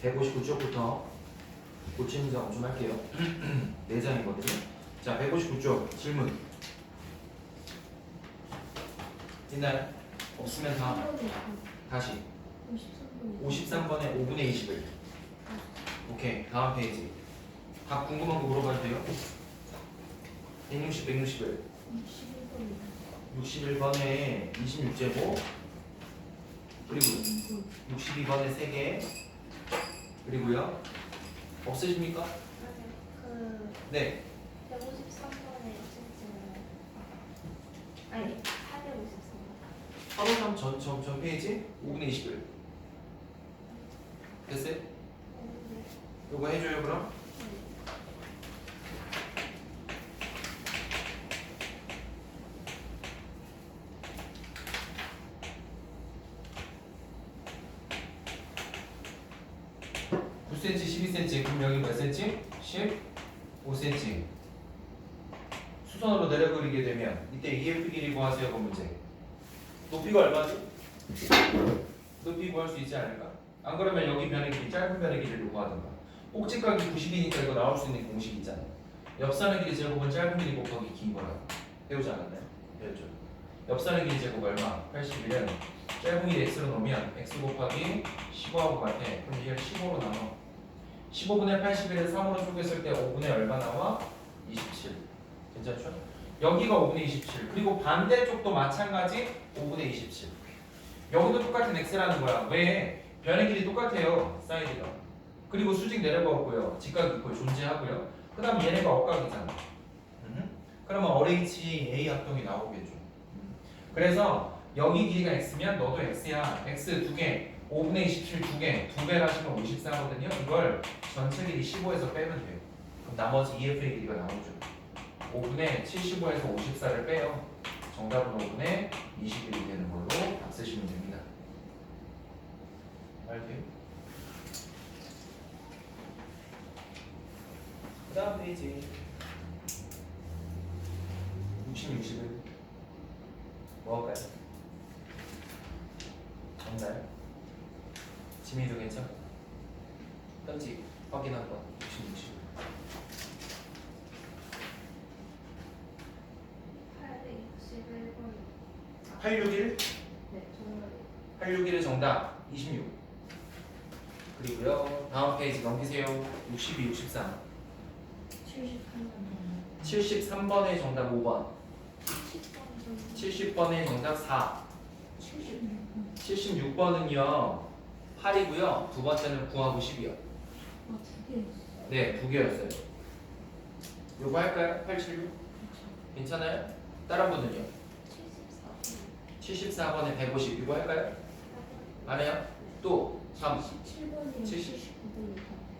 159쪽부터 고치는 작업 좀 할게요. 4장이거든요. 자, 159쪽 질문 있나요? 없으면 다시 53번에 5분의 20을 오케이, 다음 페이지. 각 궁금한 거 물어봐도 돼요? 160을 61번에 26제곱 그리고 62번에 3개 그리고요 없으십니까? 네 153번에 아니 853번 853 전 페이지 5분의 20을 됐어요? 요거 해줘요 그럼? cm, 12cm, 그럼 여기 몇 cm? 15cm. 수선으로 내려 그리게 되면 이때 EF 길이 구하세요. 그 문제. 높이가 얼마지? 높이 구할 수 있지 않을까? 안 그러면 여기 변의 길이 짧은 변의 길이를 구하든가. 꼭지각이 90이니까 이거 나올 수 있는 공식이 있잖아요. 옆선의 길이 제곱은 짧은 길이 곱하기 긴 거라고. 배우지 않았나요? 배웠죠. 옆선의 길이 제곱 얼마? 81은 짧은 길이 x로 놓으면 x 곱하기 15하고 같아. 그럼 이걸 15로 나눠. 15분의 81을 3으로 쪼갰을 때 5분의 얼마 나와? 27. 괜찮죠? 여기가 5분의 27. 그리고 반대쪽도 마찬가지 5분의 27. 여기도 똑같은 x라는 거야. 왜? 변의 길이 똑같아요. 사이드가. 그리고 수직 내려가고요. 직각 이퀄 존재하고요. 그 다음 얘네가 억각이잖아. 그러면 RH A 합동이 나오겠죠. 그래서 여기 길이가 x면 너도 x야. x 2개. 5분의 27 2개, 2배를 하시면 54거든요. 이걸 전체 길이 15에서 빼면 돼요. 그럼 나머지 EF의 길이가 나오죠. 5분의 75에서 54를 빼요. 정답은 5분의 21이 되는 걸로 답 쓰시면 됩니다. 알게요? 그 다음 페이지 60을 뭐 할까요? 정답 지민이도 괜찮고 현지 확인 한번 60. 861번 861? 네 정말 861의 정답 26. 그리고요 다음 페이지 넘기세요. 62, 63 73번의 정답 5번 70번의 정답 4 76번은요 8이고요. 두 번째는 9하고 10이요. 네, 2개였어요. 요거 할까요? 876? 괜찮아요? 다른 분은요? 74번에 150 이거 할까요? 안 해요? 또 3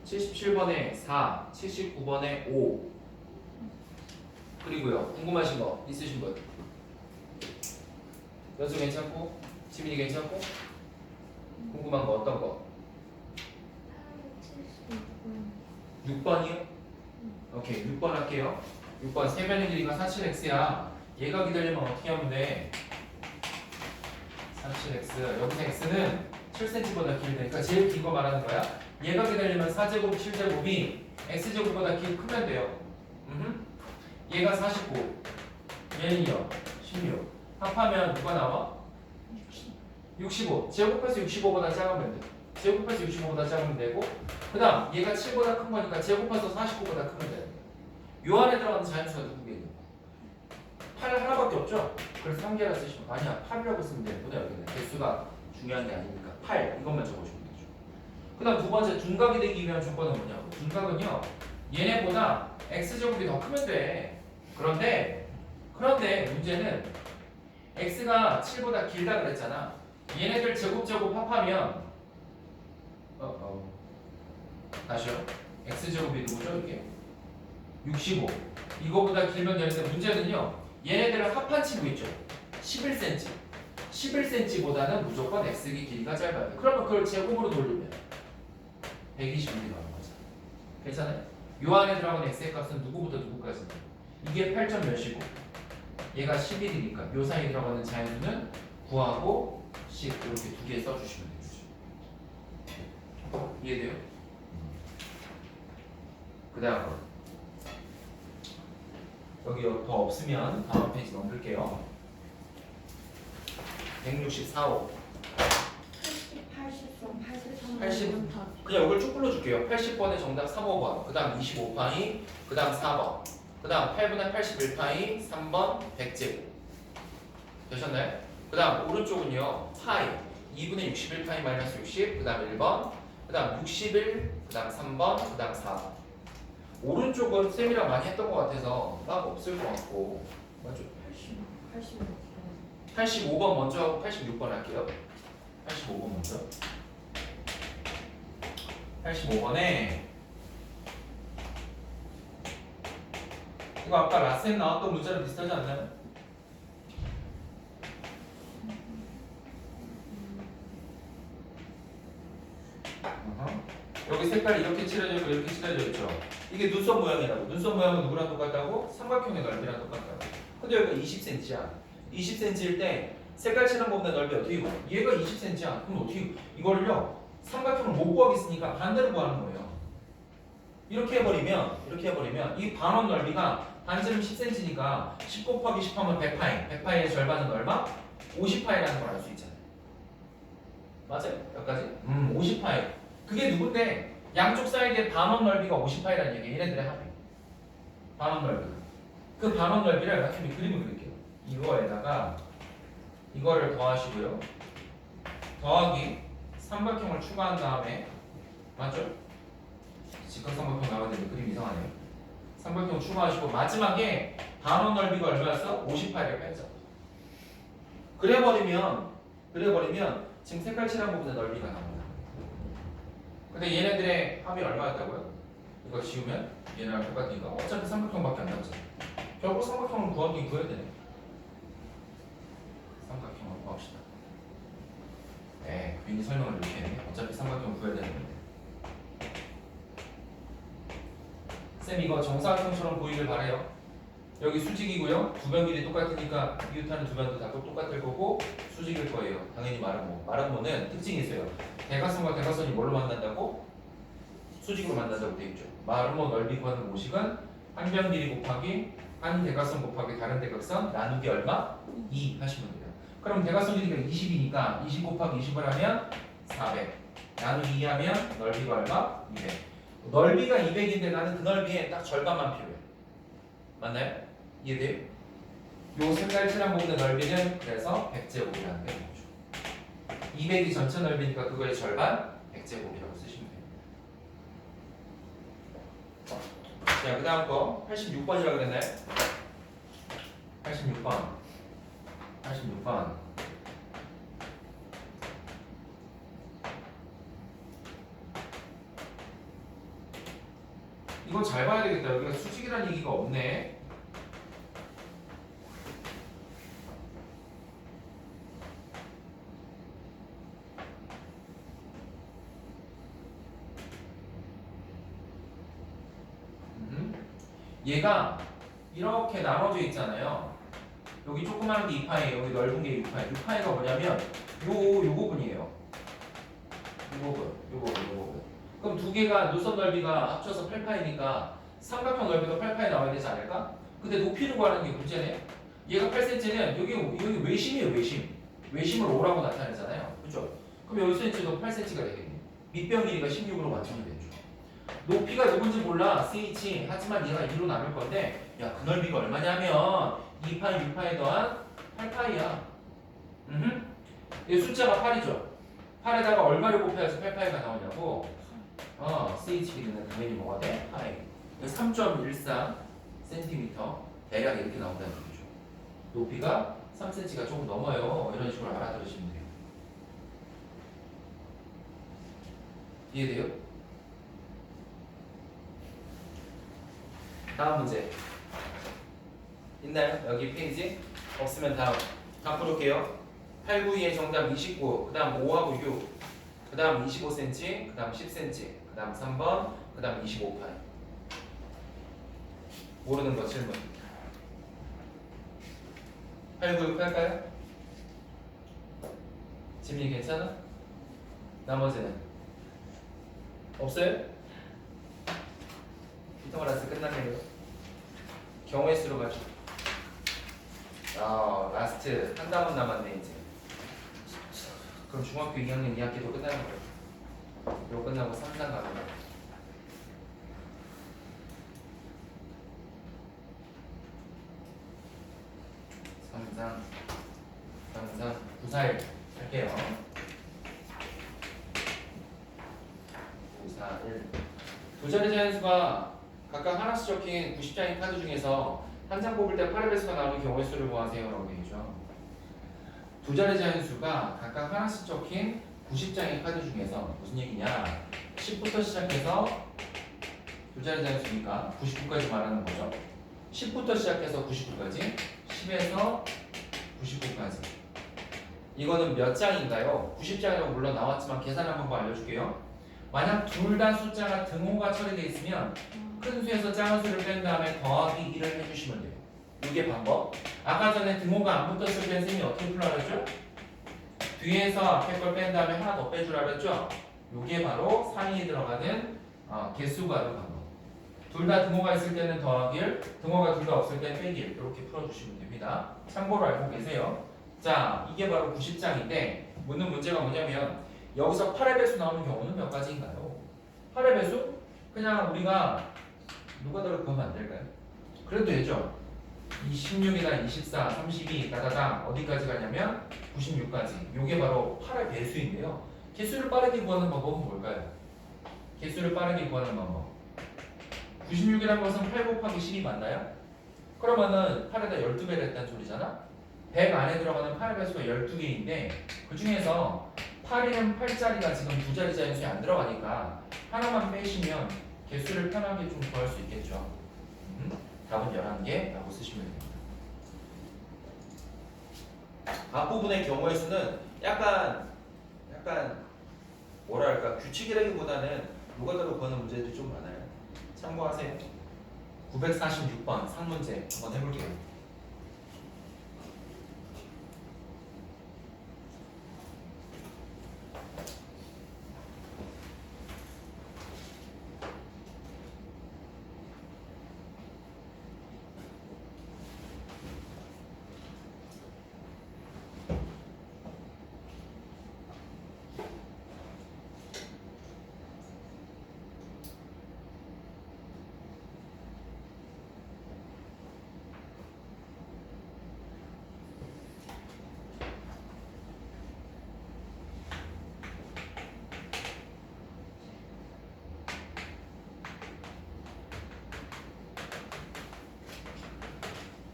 77번에 4 79번에 5 그리고요 궁금하신 거 있으신 분? 연수 괜찮고? 지민이 괜찮고? 궁금한 거 어떤 거? 6번이요? 오케이 6번 할게요. 6번 세변의 길이가 47x야. 얘가 기다리면 어떻게 하면 돼? 37x 여기서 x는 7cm보다 길다니까 제일 긴 거 말하는 거야. 얘가 기다리면 4제곱 7제곱이 x제곱보다 크면 돼요. 얘가 49 얘는요 16 합하면 누가 나와? 65 제곱해서 65보다 작으면 돼. 제곱해서 65보다 작으면 되고 그 다음 얘가 7보다 큰 거니까 제곱해서 49보다 크면 돼. 요 안에 들어가는 자연수가 두 개예요. 8 하나밖에 없죠? 그래서 3개라 쓰시면 아니야 8이라고 쓰면 되는구나. 여기는 개수가 중요한 게 아니니까 8 이것만 적어주면 되죠. 그 다음 두 번째 둔각이 되기 위한 조건은 뭐냐고. 둔각은요 얘네보다 x제곱이 더 크면 돼. 그런데 문제는 x가 7보다 길다 그랬잖아. 얘네들 제곱 합하면 다시요. x제곱이 누구죠 이게? 65 이거보다 길면 되는데 문제는요 얘네들을 합한 친구 있죠? 11cm 11cm보다는 무조건 x의 길이가 짧아야 돼. 그러면 그걸 제곱으로 돌리면 120mm 나오는 거죠. 괜찮아요? 요 안에 들어가는 x의 값은 누구부터 누구까지? 이게 8점 몇이고 얘가 11이니까 요 사이에 들어가는 자연수는 9하고 10 이렇게 두 개 써주시면 되죠. 이해돼요? 그 다음 거. 여기 더 없으면 다음 페이지 넘길게요. 164호. 80. 그냥 이걸 쭉 불러줄게요. 80번의 정답 3호번, 그 다음 25파이, 그 다음 4번, 그 다음 8분의 81파이, 3번 100제곱. 되셨나요? 그 다음 오른쪽은요. 파이, 2분의 61파이 마이너스 60, 그 다음 1번, 그 다음 61, 그 다음 3번, 그 다음 4번. 오른쪽은 쌤이랑 많이 했던 것 같아서 딱 없을 것 같고. 맞죠? 85번 먼저 하고 86번 할게요. 85번 먼저. 85번에 이거 아까 라센 나왔던 문자랑 비슷하지 않나요? 여기 색깔이 이렇게 칠해져 있고 이렇게 칠해져 있죠. 이게 눈썹 모양이라고. 눈썹 모양은 누구랑 똑같다고? 삼각형의 넓이랑 똑같다고. 근데 여기가 20cm야. 20cm일 때 색깔 칠한 부분의 넓이 어떻게 구해? 얘가 20cm야. 그럼 어떻게 이거를요? 삼각형을 못 구하겠으니까 반대로 구하는 거예요. 이렇게 해버리면 이 반원 넓이가 반지름 10cm니까 10 곱하기 10 하면 100파이. 100파이의 절반은 얼마? 50파이라는 걸 알 수 있잖아요. 맞아요? 여기까지? 50파이. 그게 누군데? 양쪽 사이드의 반원 넓이가 50파이라는 얘기예요. 얘네들의 합이. 반원 넓이. 그 반원 넓이를 학생이 그림을 그릴게요. 이거에다가 이거를 더하시고요. 더하기 삼각형을 추가한 다음에 맞죠? 직각삼각형 나와야 되는데 그림 이상하네요. 삼각형 추가하시고 마지막에 반원 넓이가 얼마였어? 58을 빼죠. 그래버리면 지금 색깔 칠한 부분의 넓이가 나옵니다. 근데 얘네들의 합이 얼마였다고요? 이거 지우면 얘네랑 똑같으니까 어차피 삼각형밖에 안 남잖아. 결국 삼각형을 구하긴 구해야 되네. 삼각형을 구합시다. 네, 괜히 설명을 이렇게 했네. 어차피 삼각형 구해야 되는 건데. 쌤 이거 정사각형처럼 보이길 바래요. 여기 수직이고요. 두 변 길이 똑같으니까 이웃하는 두 변도 다 똑같을 거고 수직일 거예요. 당연히 마름모. 마름모는 특징이 있어요. 대각선과 대각선이 뭘로 만난다고? 수직으로 만난다고 되어 있죠. 마름모 넓이 구하는 모식은 한 변 길이 곱하기 한 대각선 곱하기 다른 대각선 나누기 얼마? 2 하시면 돼요. 그럼 대각선 길이가 20이니까 20 곱하기 20을 하면 400 나누기 2 하면 넓이가 얼마? 200. 넓이가 200인데 나는 그 넓이에 딱 절반만 필요해. 맞나요? 이해돼요? 요 색깔 칠한 부분의 넓이는 그래서 100제곱이라는 게 되죠. 200이 전체 넓이니까 그거의 절반 100제곱이라고 쓰시면 돼요. 자, 그 다음 거 86번이라고 그랬나요? 86번 이건 잘 봐야 되겠다. 여기가 수직이라는 얘기가 없네. 얘가 이렇게 나눠져 있잖아요. 여기 조그마한 게 2파이, 여기 넓은 게 6파이. 6파이가 뭐냐면 요 부분이에요. 요 부분. 그럼 두 개가 눈썹 넓이가 합쳐서 8파이니까 삼각형 넓이도 8파이 나와야 되지 않을까? 근데 높이를 구하는 게 문제네. 얘가 8cm는 여기 외심이에요, 외심. 외심을 5라고 나타내잖아요. 그죠? 그럼 여기 cm도 8cm가 되겠네. 밑변 길이가 16으로 맞추면 되죠. 높이가 누군지 몰라, CH. 하지만 얘가 2로 나눌 건데, 야, 그 넓이가 얼마냐면 2파이, 6파이 더한 8파이야. 이 숫자가 8이죠. 8에다가 얼마를 곱해야지 8파이가 나오냐고. CH 길이는 당연히 뭐가 돼? 파이. 3.14cm 대략 이렇게 나온다는 얘기죠. 높이가 3cm가 조금 넘어요. 이런 식으로 알아들으시면 돼요. 이해돼요? 다음 문제 있나요? 여기 페이지? 없으면 다음 풀어볼게요. 8, 9, 2의 정답 29, 그 다음 5하고 6, 그 다음 25cm, 그 다음 10cm, 그 다음 3번, 그 다음 25파이. 모르는 거 질문. 8, 9, 6 할까요? 지민이 괜찮아? 나머지는? 없어요? 피타고라스 끝났네요. 경우의 수로 가죠. 라스트 한 단원 남았네 이제. 그럼 중학교 2학년 2학기도 끝나는 거예요. 이거 끝나고 3상 가는 거예요. 3상 941 할게요. 941 두 자리 자연수가 각각 하나씩 적힌 90장의 카드 중에서 한 장 뽑을 때 8의 배수가 나오는 경우의 수를 구하세요 라고 되어있죠. 두 자리 자연수가 각각 하나씩 적힌 90장의 카드 중에서 무슨 얘기냐, 10부터 시작해서 두 자리 자연수니까 99까지 말하는 거죠. 10부터 시작해서 99까지, 10에서 99까지. 이거는 몇 장인가요? 90장이라고 물론 나왔지만 계산한 방법 알려줄게요. 만약 둘 다 숫자가 등호가 처리되어 있으면 큰 수에서 작은 수를 뺀 다음에 더하기 1을 해주시면 돼요. 이게 방법. 아까 전에 등호가 안 붙었을 때 선생님이 어떻게 풀라 그랬죠? 뒤에서 앞에 걸 뺀 다음에 하나 더 빼주라 그랬죠? 이게 바로 사이에 들어가는 개수 구하는 방법. 둘 다 등호가 있을 때는 더하기 1, 등호가 둘 다 없을 때 빼기 1 이렇게 풀어주시면 됩니다. 참고로 알고 계세요. 자, 이게 바로 90장인데 묻는 문제가 뭐냐면 여기서 8의 배수 나오는 경우는 몇 가지인가요? 8의 배수? 그냥 우리가 누가 더를 구하면 안 될까요? 그래도 되죠. 26이나 24, 32 다다다 어디까지 가냐면 96까지. 이게 바로 8의 배수인데요. 개수를 빠르게 구하는 방법은 뭘까요? 개수를 빠르게 구하는 방법. 96이라는 것은 8 곱하기 10이 맞나요? 그러면은 8에다 12배를 했다는 소리잖아? 100 안에 들어가는 8의 배수가 12개인데 그 중에서 8이면 8자리가 지금 두 자리 자연수에 안 들어가니까 하나만 빼시면 개수를 편하게 좀 구할 수 있겠죠. 답은 11개라고 쓰시면 됩니다. 앞부분의 경우의 수는 약간 뭐랄까 규칙이라기보다는 노가다로 구하는 문제들이 좀 많아요. 참고하세요. 946번 상문제 한번 해볼게요.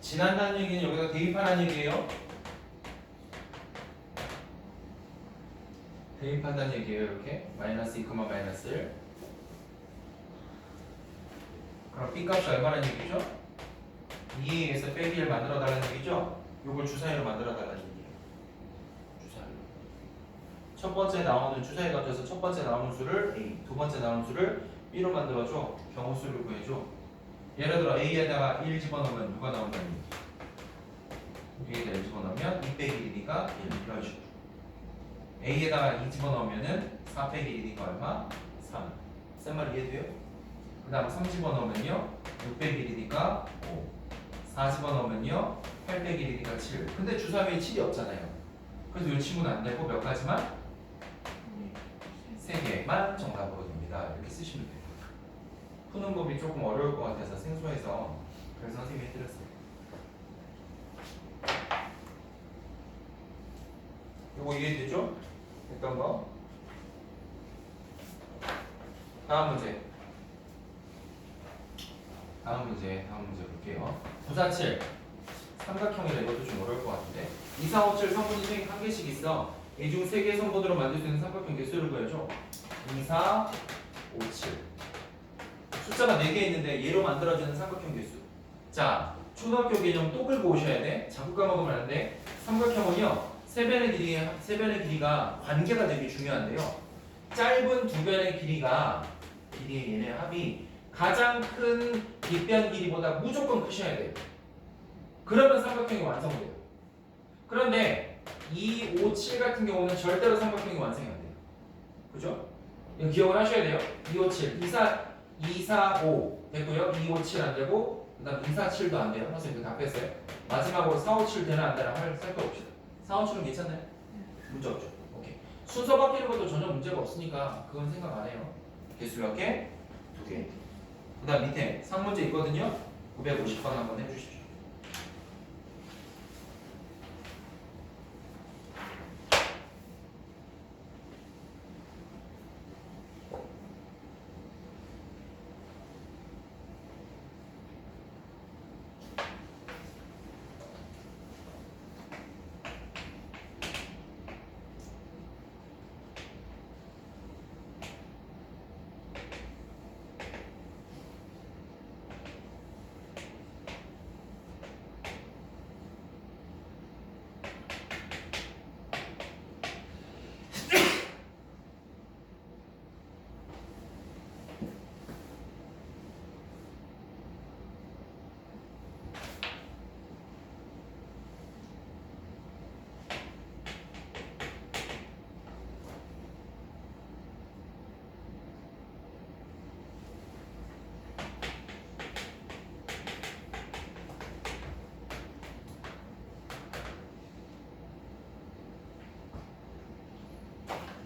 지난다는 얘기는 여기다 대입하라는 얘기예요. 대입한다는 얘기예요. 이렇게 마이너스 2, 마이너스 1. 그럼 B 값이 얼마라는 얘기죠? 2에서 빼기 1 만들어 달라는 얘기죠? 요걸 주사위로 만들어 달라는 얘기예요. 주사위로. 첫 번째 나오는 주사위 가져서 첫 번째 나오는 수를 A, 두 번째 나오는 수를 B로 만들어줘. 경우수를 구해줘. 예를 들어 A에다가 1 집어넣으면 누가 나온다는 얘기? A에다 1 집어넣으면 2 빼기 1이니까 1 이런 식으로. A에다가 2 집어넣으면은 4 빼기 1이니까 얼마? 3. 쓴 말 이해돼요? 그 다음 3 집어넣으면요 6 빼기 1이니까 5. 4 집어넣으면요 8 빼기 1이니까 7. 근데 주사위에 7이 없잖아요. 그래서 이 친구는 안 되고 몇 가지만? 3개만 정답으로 됩니다. 이렇게 쓰시면 돼요. 푸는 법이 조금 어려울 것 같아서 생소해서 그래서 선생님이 해드렸어요. 이거 이해되죠? 했던 거. 다음 문제 볼게요. 947 삼각형이라 이것도 좀 어려울 것 같은데 2, 4, 5, 7 성분이 수행 한 개씩 있어. 이 중 3개의 성분으로 만들 수 있는 삼각형 개수를 구해줘. 2, 4, 5, 7 숫자가 4개 있는데 얘로 만들어지는 삼각형 개수. 자, 초등학교 개념 또 끌고 오셔야 돼. 자꾸 까먹으면 안 돼. 삼각형은요, 세 변의 길이가 관계가 되게 중요한데요. 짧은 두 변의 길이의 얘네 합이 가장 큰 빗변 길이보다 무조건 크셔야 돼요. 그러면 삼각형이 완성돼요. 그런데 2, 5, 7 같은 경우는 절대로 삼각형이 완성이 안 돼요. 그죠? 이거 기억을 하셔야 돼요. 2, 5, 7. 2, 4, 5 됐고요. 2, 5, 7 안 되고 그다음 2, 4, 7도 안 돼요. 선생님 다 뺐어요. 마지막으로 4, 5, 7 되나 안 되나 살펴봅시다. 4, 5, 7은 괜찮나요? 문제 없죠. 오케이. 순서 바뀌는 것도 전혀 문제가 없으니까 그건 생각 안 해요. 개수 몇 개? 2개. 그다음 밑에 상문제 있거든요. 950번 한번 해주십시오.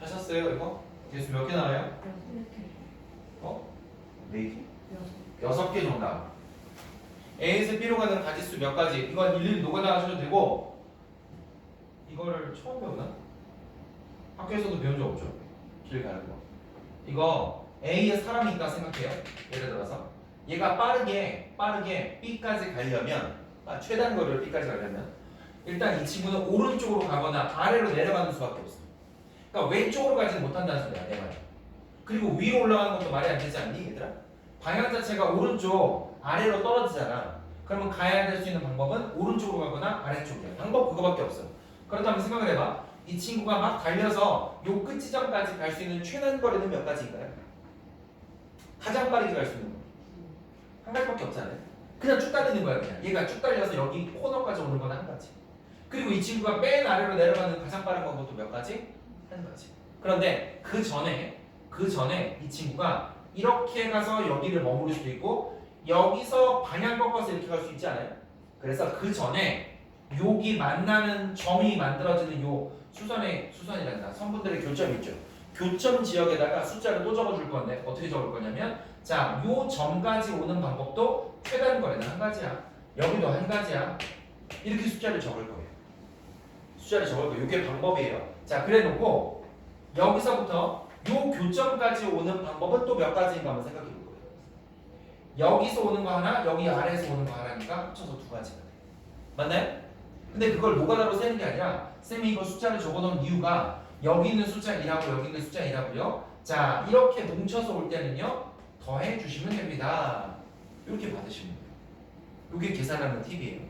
하셨어요 이거? 개수 몇 개 나와요? 어? 4개? 6개 정답. A에서 B로 가는 가지수 몇 가지? 이건 일일이 녹아나 하셔도 되고 이거를 처음 배우나? 학교에서도 배운 적 없죠? 길 가는 거. 이거 A에 사람이 있다 생각해요. 예를 들어서 얘가 빠르게 B까지 가려면 최단 거리를 B까지 가려면 일단 이 친구는 오른쪽으로 가거나 아래로 내려가는 수밖에 없어. 그러니까 왼쪽으로 가지는 못한다는 소리야 내 말. 그리고 위로 올라가는 것도 말이 안 되지 않니 얘들아? 방향 자체가 오른쪽 아래로 떨어지잖아. 그러면 가야 될 수 있는 방법은 오른쪽으로 가거나 아래쪽이야. 방법 그거밖에 없어. 그렇다면 생각을 해봐. 이 친구가 막 달려서 요 끝 지점까지 갈 수 있는 최단 거리는 몇 가지인가요? 가장 빠르게 갈 수 있는 거. 한 가지밖에 없잖아요. 그냥 쭉 달리는 거야 그냥. 얘가 쭉 달려서 여기 코너까지 오는 건 한 가지. 그리고 이 친구가 맨 아래로 내려가는 가장 빠른 방법도 몇 가지? 한 가지. 그런데 그 전에 이 친구가 이렇게 가서 여기를 머무를 수도 있고 여기서 방향 꺾어서 이렇게 갈 수 있지 않아요? 그래서 그 전에 여기 만나는 점이 만들어지는 요 수선이란다. 선분들의 교점이 있죠. 교점 지역에다가 숫자를 또 적어줄 건데 어떻게 적을 거냐면 자, 요 점까지 오는 방법도 최단 거리는 한 가지야. 여기도 한 가지야. 이렇게 숫자를 적을 거예요. 숫자를 적을 거예요. 이게 방법이에요. 자, 그래놓고 여기서부터 요 교점까지 오는 방법은 또 몇 가지인가 한번 생각해 볼 거예요. 여기서 오는 거 하나, 여기 아래에서 오는 거 하나니까 합쳐서 2가지가 돼. 맞나요? 근데 그걸 노가다로 세는 게 아니라 쌤이 이거 숫자를 적어놓은 이유가 여기 있는 숫자 1하고 여기 있는 숫자 1하고요. 자, 이렇게 뭉쳐서 올 때는요. 더해 주시면 됩니다. 이렇게 받으시면 돼요. 이게 계산하는 팁이에요.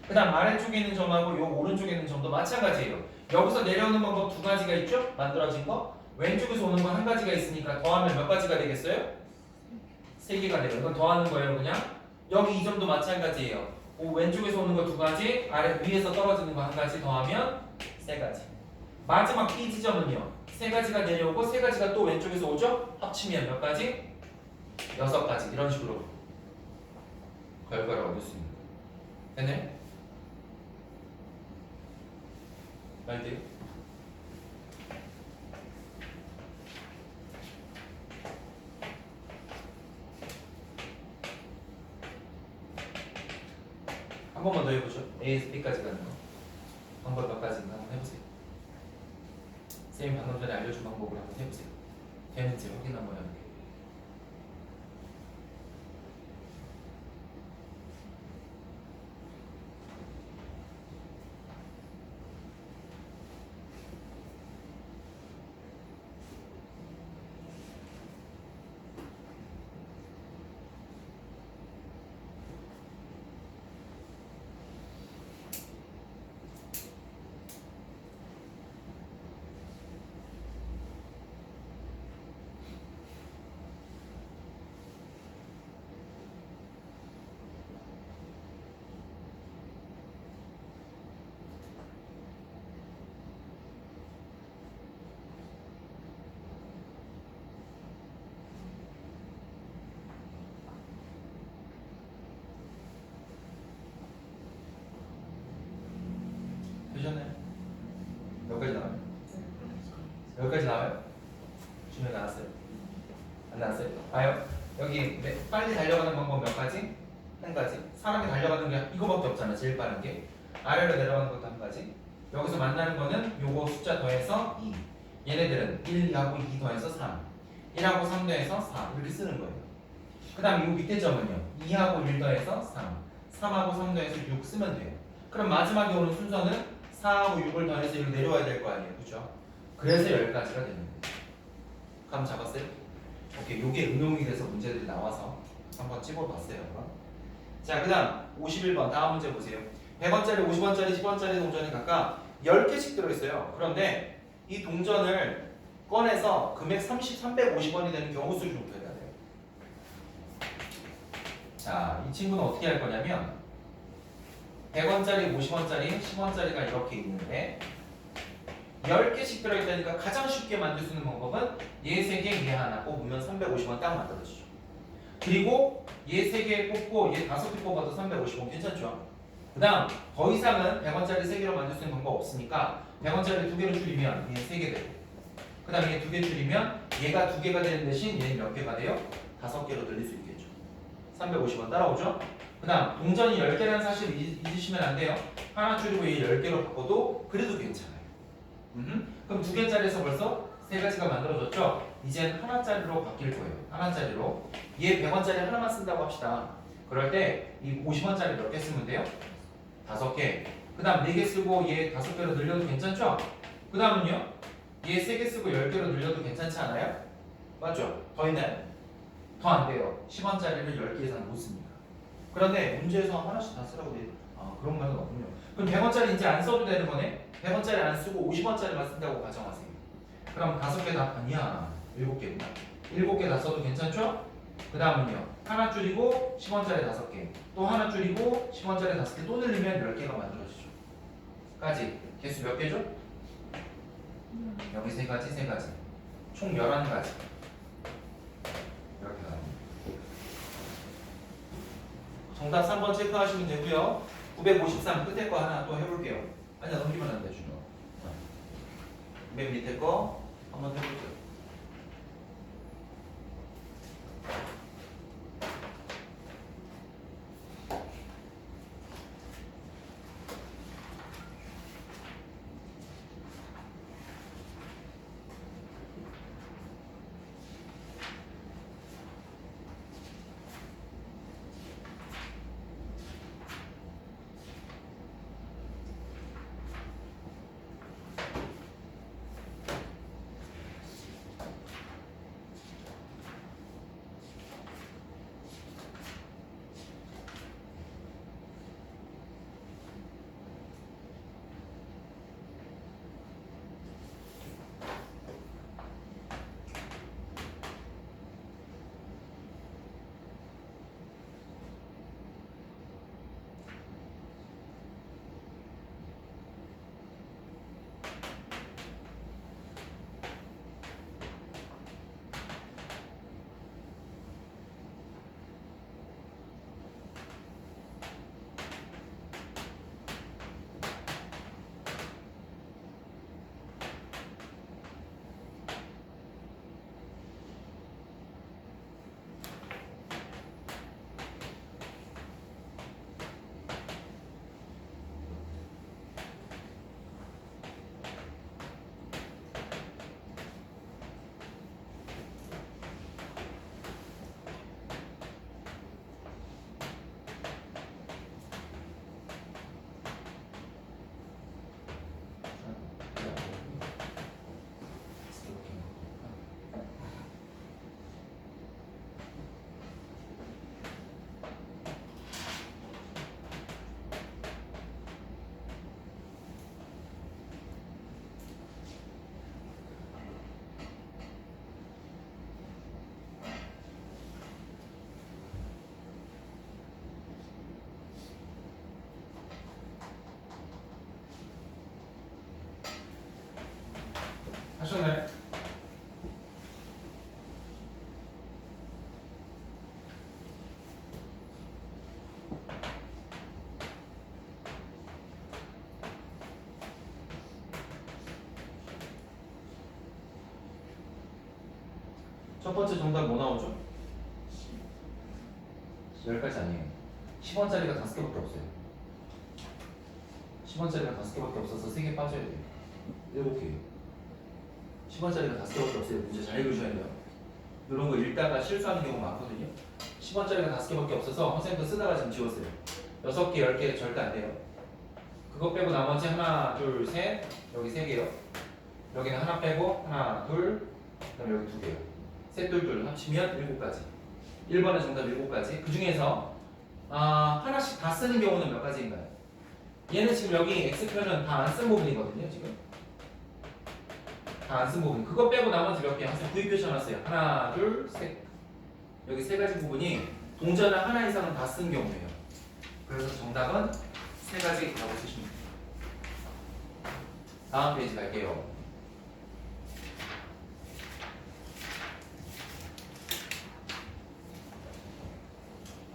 그 다음 아래쪽에 있는 점하고 요 오른쪽에 있는 점도 마찬가지예요. 여기서 내려오는 방법 2가지가 있죠? 만들어진 거. 왼쪽에서 오는 건 1가지가 있으니까 더하면 몇 가지가 되겠어요? 3개가 돼요. 이건 더하는 거예요 그냥. 여기 이 점도 마찬가지예요. 왼쪽에서 오는 거 2가지, 아래 위에서 떨어지는 거 1가지 더하면 3가지. 마지막 B 지점은요. 3가지가 내려오고 3가지가 또 왼쪽에서 오죠? 합치면 몇 가지? 6가지. 이런 식으로 결과를 얻을 수 있는 거예요. 됐네? 말 돼요? 한 번만 더 해보죠. A에서 B까지 가는 거. 방법 몇 가지인가 한번 해보세요. 쌤이 방금 전에 알려준 방법을 한번 해보세요. 되는지 확인 한번 해볼게요. 여기까지 나와요? 주면 나왔어요? 안 나왔어요? 봐요. 여기 빨리 달려가는 방법 몇 가지? 한 가지. 사람이 달려가는 게 이거밖에 없잖아. 제일 빠른 게. 아래로 내려가는 것도 한 가지. 여기서 만나는 거는 요거 숫자 더해서 2. 얘네들은 1, 2하고 2 더해서 3. 1하고 3 더해서 4. 이렇게 쓰는 거예요. 그 다음 요 밑에 점은요. 2하고 1 더해서 3. 3하고 3 더해서 6 쓰면 돼요. 그럼 마지막에 오는 순서는 4하고 6을 더해서 이렇게 내려와야 될 거 아니에요. 그죠? 그래서 10가지가 되는 거예요. 감 잡았어요? 오케이. 요게 응용이 돼서 문제들이 나와서 한번 찝어봤어요. 자, 그 다음 51번 다음 문제 보세요. 100원짜리, 50원짜리, 10원짜리 동전이 각각 10개씩 들어있어요. 그런데 이 동전을 꺼내서 금액 350원이 되는 경우 수를 좀 구해야 돼요. 자, 이 친구는 어떻게 할 거냐면 100원짜리, 50원짜리, 10원짜리가 이렇게 있는데 10개씩 들어있다니까 가장 쉽게 만들 수 있는 방법은 얘 3개, 얘 하나 뽑으면 350원 딱 만들어주죠. 그리고 얘 3개 뽑고 얘 5개 뽑아도 350원 괜찮죠? 그 다음 더 이상은 100원짜리 3개로 만들 수 있는 방법 없으니까 100원짜리 2개로 줄이면 얘 3개 되고 그 다음에 얘 2개 줄이면 얘가 2개가 되는 대신 얘는 몇 개가 돼요? 5개로 늘릴 수 있겠죠. 350원 따라오죠? 그 다음 동전이 10개라는 사실 잊으시면 안 돼요. 하나 줄이고 얘 10개로 바꿔도 그래도 괜찮아요. 그럼 2개짜리에서 벌써 3가지가 만들어졌죠? 이젠 하나짜리로 바뀔 거예요. 하나짜리로. 얘 100원짜리 하나만 쓴다고 합시다. 그럴 때 이 50원짜리 몇 개 쓰면 돼요? 5개. 그 다음 4개 쓰고 얘 5개로 늘려도 괜찮죠? 그 다음은요? 얘 3개 쓰고 10개로 늘려도 괜찮지 않아요? 맞죠? 더 있나요? 더 안 돼요. 10원짜리를 10개 이상 못 씁니다. 그런데 문제에서 하나씩 다 쓰라고 돼. 아, 그런 말은 없군요. 그럼 100원짜리 이제 안 써도 되는 거네? 100원짜리 안 쓰고 50원짜리만 쓴다고 가정하세요. 그럼 5개 다 아니야. 7개구나. 7개 다 써도 괜찮죠? 그 다음은요. 하나 줄이고 10원짜리 5개. 또 하나 줄이고 10원짜리 5개 또 늘리면 10개가 만들어지죠. 까지. 개수 몇 개죠? 여기 3가지, 3가지. 총 11가지. 이렇게 나옵니다. 정답 3번 체크하시면 되고요. 953 끝에 거 하나 또 해볼게요. 아니야, 넘기면 안 돼, 준호. 맨 밑에 거 한번 해볼게요. 첫 번째 정답 뭐 나오죠? 10가지 아니에요. 10원짜리가 5개밖에 없어요. 10원짜리가 5개밖에 없어서 3개 빠져야 돼요. 7개. 10원짜리가 5개밖에 없어요. 문제 잘 읽으셔야 돼요. 이런 거 읽다가 실수하는 경우 많거든요. 10원짜리가 5개밖에 없어서 선생님도 쓰다가 지금 지웠어요. 6개, 10개 절대 안 돼요. 그거 빼고 나머지 하나, 둘, 셋, 여기 3개요. 여기는 하나 빼고 하나, 둘, 그다음에 여기 2개요. 셋, 둘, 둘 합치면 7가지. 1번의 정답 7가지. 그 중에서 하나씩 다 쓰는 경우는 몇 가지인가요? 얘는 지금 여기 X표는 다 안 쓴 부분이거든요. 지금 다 안 쓴 부분. 그거 빼고 나머지 몇 개? 항상 구입 표시해놨어요. 하나, 둘, 셋. 여기 3가지 부분이 동전을 하나 이상은 다 쓴 경우예요. 그래서 정답은 3가지라고 쓰시면 돼요. 다음 페이지 갈게요.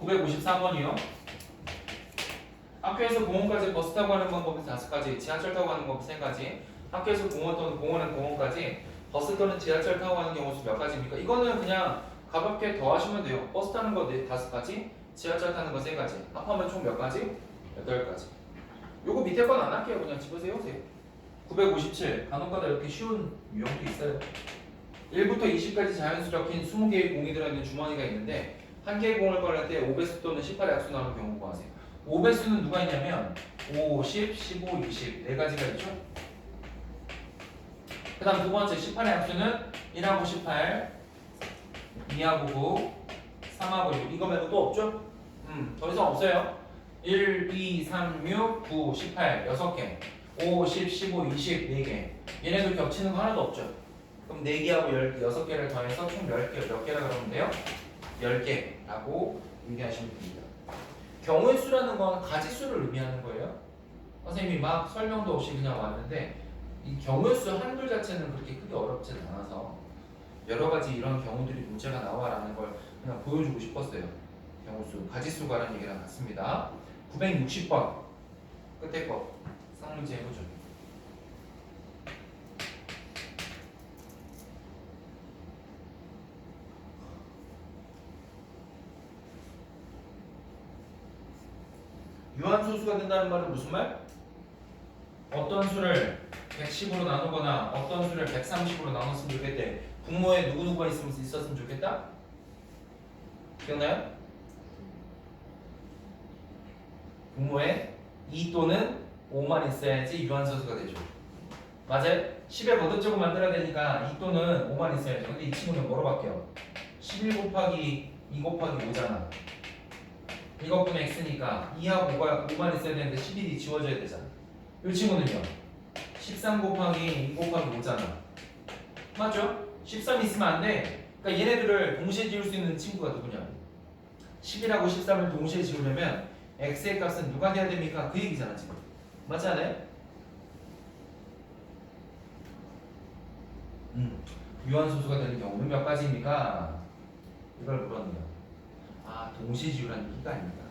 (954번이요) 학교에서 공원까지 버스 타고 가는 방법이 5가지, 지하철 타고 가는 방법이 3가지. 학교에서 공원 또는 공원에서 공원까지 버스 또는 지하철 타고 가는 경우 수 몇 가지입니까? 이거는 그냥 가볍게 더하시면 돼요. 버스 타는 거 5가지, 지하철 타는 거 3가지. 합하면 총 몇 가지? 8가지. 요거 밑에 건 안 할게요. 그냥 집어세우세요. 957. 간혹가다 이렇게 쉬운 유형도 있어요. 1부터 20까지 자연수 적힌 20개의 공이 들어있는 주머니가 있는데 한 개의 공을 꺼낼 때 5배수 또는 18의 약수 나오는 경우 구하세요. 5배수는 누가 있냐면 5, 10, 15, 20 4가지가 있죠. 그 다음 두 번째 18의 약수는 1하고 18, 2하고 9, 3하고 6 이거 말고 또 없죠? 더 이상 없어요. 1, 2, 3, 6, 9, 18 6개 5, 10, 15, 20 4개 얘네들 겹치는 거 하나도 없죠. 그럼 4개하고 6개를 더해서 총 10개 몇 개라 그러면 돼요? 10개라고 얘기하시면 됩니다. 경우의 수라는 건 가지수를 의미하는 거예요. 선생님이 막 설명도 없이 그냥 왔는데 이 경우의 수 한글 자체는 그렇게 크게 어렵진 않아서 여러 가지 이런 경우들이 문제가 나와라는 걸 그냥 보여주고 싶었어요. 경우수, 가지수가라는 얘기랑 같습니다. 960번 끝에 거 쌍문제 해보죠. 유한소수가 된다는 말은 무슨 말? 어떤 수를 110으로 나누거나 어떤 수를 130으로 나눴으면 좋겠대. 분모에 누구누구가 있었으면 좋겠다? 기억나요? 분모에 2 또는 5만 있어야지 유한소수가 되죠. 맞아요? 10에 거듭적으로 만들어야 되니까 2 또는 5만 있어야죠. 근데 이 친구는 뭐로 바뀌어? 11 곱하기 2 곱하기 5잖아. 이것분의 x니까 2하고 5만 있어야 되는데 11이 지워져야 되잖아. 이 친구는요 13 곱하기 2 곱하기 5잖아. 맞죠? 13 있으면 안 돼. 그러니까 얘네들을 동시에 지울 수 있는 친구가 누구냐? 11하고 13을 동시에 지우려면 x의 값은 누가 돼야 됩니까? 그 얘기잖아 지금. 맞지 않아요? 유한소수가 되는 경우는 몇 가지입니까? 이걸 물었네요. 동시에 지우라는 얘기가 아닙니다.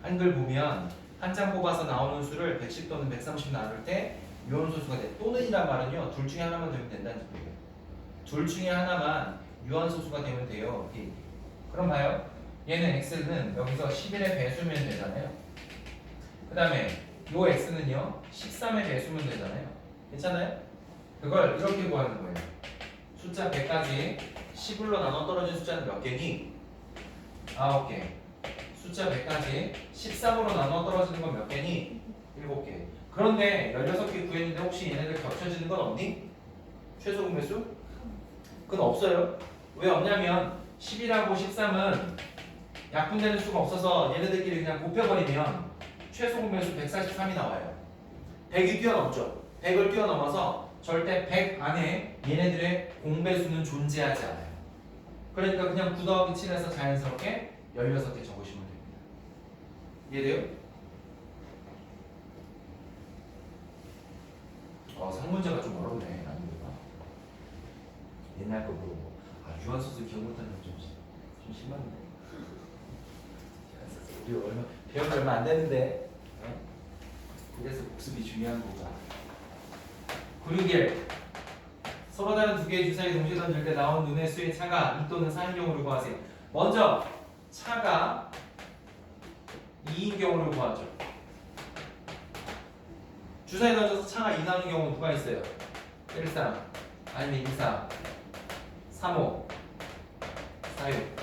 한글 보면 한 장 뽑아서 나오는 수를 110 또는 130 나눌 때 유한소수가 돼. 또는이란 말은요 둘 중에 하나만 되면 된다는 소리예요. 둘 중에 하나만 유한소수가 되면 돼요. 그럼 봐요. 얘는 x는 여기서 11의 배수면 되잖아요. 그 다음에 요 x는요 13의 배수면 되잖아요. 괜찮아요? 그걸 이렇게 구하는 거예요. 숫자 100까지 11로 나눠 떨어진 숫자는 몇 개니? 9개. 숫자 100까지 13으로 나눠 떨어지는 건 몇 개니? 7개. 그런데 16개 구했는데 혹시 얘네들 겹쳐지는 건 없니? 최소 공배수? 그건 없어요. 왜 없냐면 11하고 13은 약분되는 수가 없어서 얘네들끼리 그냥 곱해버리면 최소 공배수 143이 나와요. 100이 뛰어넘죠. 100을 뛰어넘어서 절대 100 안에 얘네들의 공배수는 존재하지 않아요. 그러니까 그냥 9 더하기 7에서 자연스럽게 16개 적으시면 됩니다. 이해돼요? 상문제가 좀 어렵네. 난이도가. 옛날 거 보고 유한소수 기억 못하는 좀 심한데. 우리 배운 지 얼마 안 됐는데. 그래서 복습이 중요한 거가. 961 서로 다른 두 개의 주사위 동시에 던질 때 나온 눈의 수의 차가 2 또는 4인 경우를 구하세요. 먼저 차가 2인 경우를 구하죠. 주사위 던져서 차가 2 나오는 경우 누가 있어요? 1, 3 아니면 2, 4 3, 5 4, 6.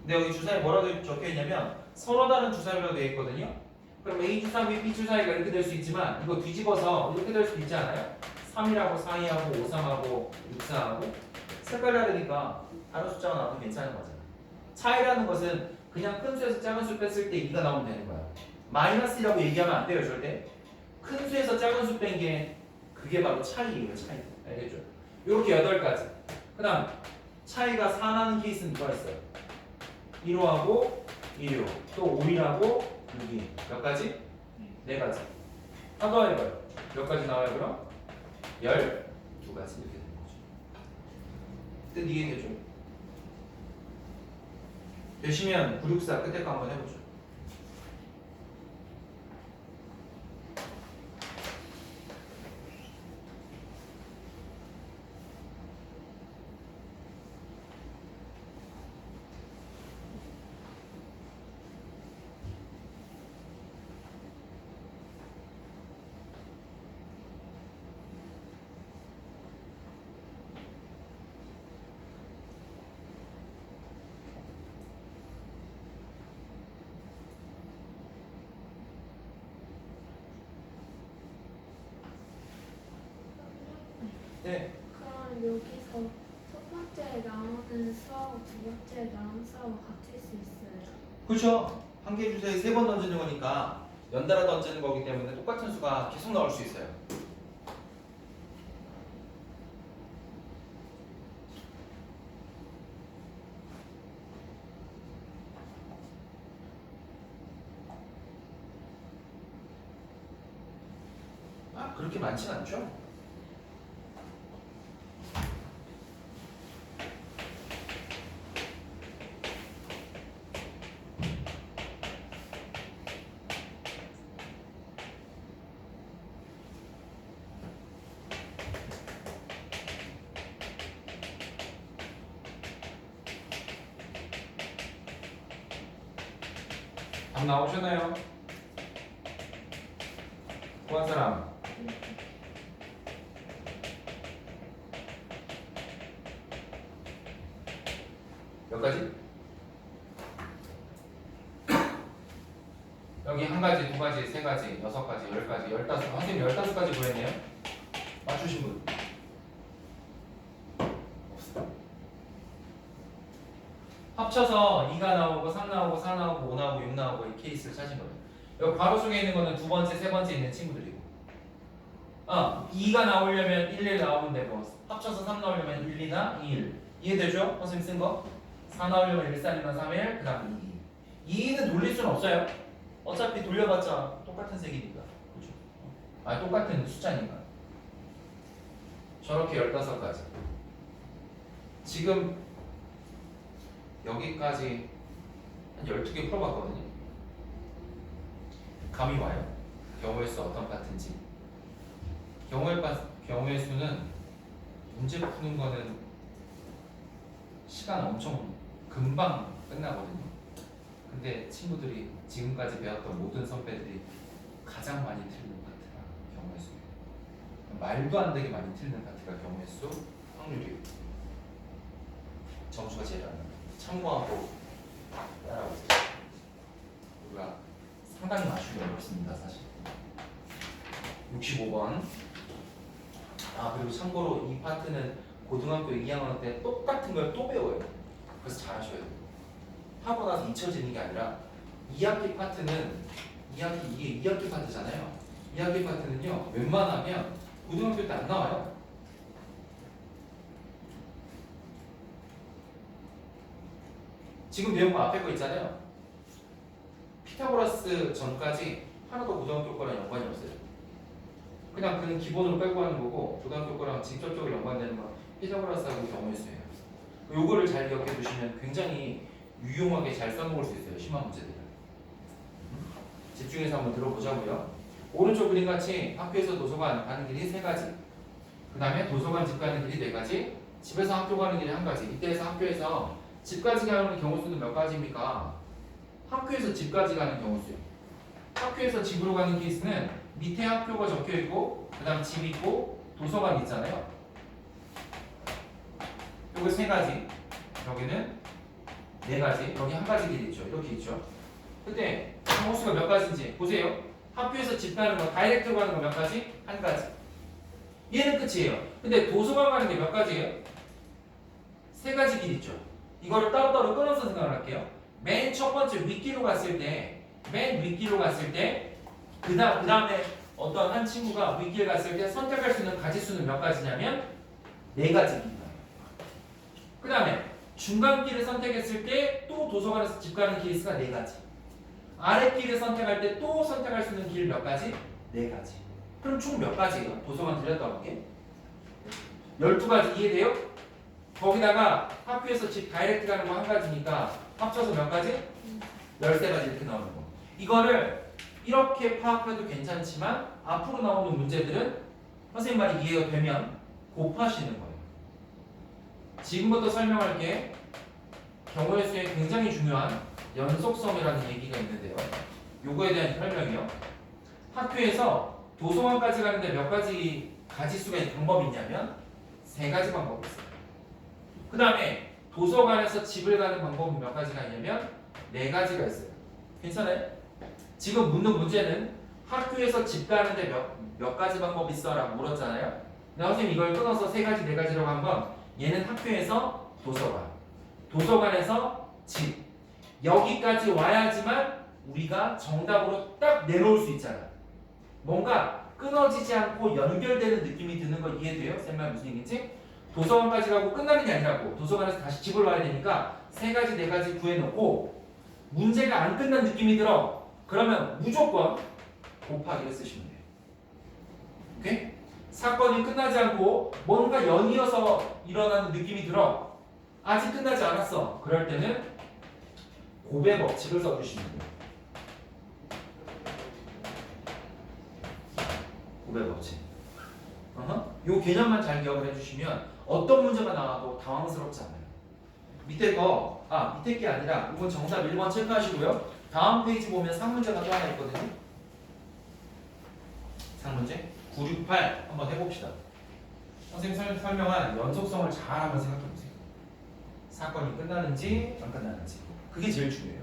근데 여기 주사위 뭐라고 적혀있냐면 서로 다른 주사위로 되어 있거든요. 그럼 A 주사위, B 주사위가 이렇게 될 수 있지만 이거 뒤집어서 이렇게 될 수 있지 않아요? 3이라고 4하고 5, 3하고 6, 4하고 색깔 다르니까 다른 숫자가 나오면 괜찮은 거잖아. 차이라는 것은 그냥 큰 수에서 작은 수 뺐을 때 2가 나오면 되는 거야. 마이너스라고 얘기하면 안 돼요, 절대. 큰 수에서 작은 수 뺀 게 그게 바로 차이예요, 차이. 알겠죠? 이렇게 8가지. 그 다음 차이가 4 나는 케이스는 뭐가 있어요? 1호하고 1호, 또 5이라고 6이. 몇 가지? 4가지. 하나 더 해봐요. 몇 가지 나와요, 그럼? 12가지 이렇게 되는 거죠. 뜻 이해되죠? 되시면 964 끝에 거 한번 해보죠. 네. 그럼 여기서 첫 번째 나오는 수하고 두 번째 나오는 수하고 같을 수 있어요? 그렇죠. 한 개 주사위 3번 던지는 거니까 연달아 던지는 거기 때문에 똑같은 수가 계속 나올 수 있어요. 아, 그렇게 많진 않죠? 답 나오셨나요? 구한 사람. 몇 가지? 여기 한 가지, 두 가지, 세 가지, 6가지, 10가지, 15. 선생님 15가지 구했네요. 맞추신 분? 없어요. 합쳐서 2가 나오고 3 나오고 4 나오고 5 나오고 6 나오고 이 케이스를 찾은 거예요. 여기 바로 속에 있는 거는 두 번째, 세 번째 있는 친구들이고. 2가 나오려면 1, 1 나오면 되고 합쳐서 3 나오려면 1, 2나 2, 1. 이해되죠? 선생님 쓴 거? 4 나오려면 1, 4이면 3, 1, 그 다음 2. 2는 돌릴 수는 없어요. 어차피 돌려봤자 똑같은 색이니까. 그렇죠? 똑같은 숫자니까. 저렇게 15가지. 지금 여기까지 한 12개 풀어봤거든요. 감이 와요. 경우의 수 어떤 파트인지. 경우의 수는 문제 푸는 거는 시간 엄청 금방 끝나거든요. 근데 친구들이 지금까지 배웠던 모든 선배들이 가장 많이 틀리는 파트가 경우의 수예요. 말도 안 되게 많이 틀리는 파트가 경우의 수 확률이에요. 점수가 제일 안 나요. 참고하고 따라오세요. 우리가 상당히 맞추기 어렵습니다, 사실. 65번. 그리고 참고로 이 파트는 고등학교 2학년 때 똑같은 걸 또 배워요. 그래서 잘하셔야 돼요. 하고 나서 잊혀지는 게 아니라 2학기 파트는 이게 2학기 파트잖아요. 2학기 파트는요, 웬만하면 고등학교 때 안 나와요. 지금 배운 거 앞에 거 있잖아요. 피타고라스 전까지 하나도 고등학교 거랑 연관이 없어요. 그냥 그는 기본으로 빼고 하는 거고 고등학교 거랑 직접적으로 연관되는 건 피타고라스하고 경우의 수예요. 요거를 잘 기억해 두시면 굉장히 유용하게 잘 써먹을 수 있어요. 심한 문제들을. 집중해서 한번 들어보자고요. 오른쪽 그림같이 학교에서 도서관 가는 길이 3가지. 그 다음에 도서관 집 가는 길이 4가지, 집에서 학교 가는 길이 1가지. 이때에서 학교에서 집까지 가는 경우 수는 몇 가지입니까? 학교에서 집까지 가는 경우 수요. 학교에서 집으로 가는 케이스는 밑에 학교가 적혀 있고, 그 다음 집 있고, 도서관 있잖아요. 요거 3가지, 여기는 4가지, 여기 1가지 길이 있죠. 이렇게 있죠. 근데 경우 수가 몇 가지인지 보세요. 학교에서 집 가는 거, 다이렉트로 가는 거 몇 가지? 1가지. 얘는 끝이에요. 근데 도서관 가는 게 몇 가지예요? 3가지 길 있죠. 이거를 따로따로 끊어서 생각을 할게요. 맨 첫 번째 윗길로 갔을 때, 그 다음에 어떤 한 친구가 윗길 갔을 때 선택할 수 있는 가지수는 몇 가지냐면 4가지 길이에요. 그 다음에 중간길을 선택했을 때 또 도서관에서 집 가는 케이스가 4가지. 아랫길을 선택할 때 또 선택할 수 있는 길 몇 가지? 4가지. 그럼 총 몇 가지예요? 도서관 들렸다 올게. 12가지 이해돼요? 거기다가 학교에서 집 다이렉트 가는 거 1가지니까 합쳐서 몇 가지? 13가지 이렇게 나오는 거. 이거를 이렇게 파악해도 괜찮지만 앞으로 나오는 문제들은 선생님 말이 이해가 되면 곱하시는 거예요. 지금부터 설명할게. 경우의 수에 굉장히 중요한 연속성이라는 얘기가 있는데요. 요거에 대한 설명이요. 학교에서 도서관까지 가는데 몇 가지 가지수가 있는 방법이 있냐면 3가지 방법이 있어요. 그 다음에 도서관에서 집을 가는 방법은 몇 가지가 있냐면 4가지가 있어요. 괜찮아요? 지금 묻는 문제는 학교에서 집 가는데 몇 가지 방법이 있어? 라고 물었잖아요. 근데 선생님 이걸 끊어서 3가지, 4가지라고 한 건 얘는 학교에서 도서관, 도서관에서 집, 여기까지 와야지만 우리가 정답으로 딱 내놓을 수 있잖아. 뭔가 끊어지지 않고 연결되는 느낌이 드는 거 이해돼요? 쌤 말 무슨 얘기인지? 도서관까지 가고 끝나는 게 아니라고. 도서관에서 다시 집을 와야 되니까 3가지, 4가지 구해놓고 문제가 안 끝난 느낌이 들어. 그러면 무조건 곱하기를 쓰시면 돼요. 오케이? 사건이 끝나지 않고 뭔가 연이어서 일어나는 느낌이 들어. 아직 끝나지 않았어. 그럴 때는 곱의 법칙을 써주시면 돼요. 곱의 법칙. 요 개념만 잘 기억을 해주시면 어떤 문제가 나와도 당황스럽지 않아요. 밑에 거, 밑에 게 아니라 이건 정답 1번 체크하시고요. 다음 페이지 보면 상문제가 또 하나 있거든요. 상문제 968 한번 해봅시다. 선생님 설명한 연속성을 잘 한번 생각해보세요. 사건이 끝나는지 안 끝나는지 그게 제일 중요해요.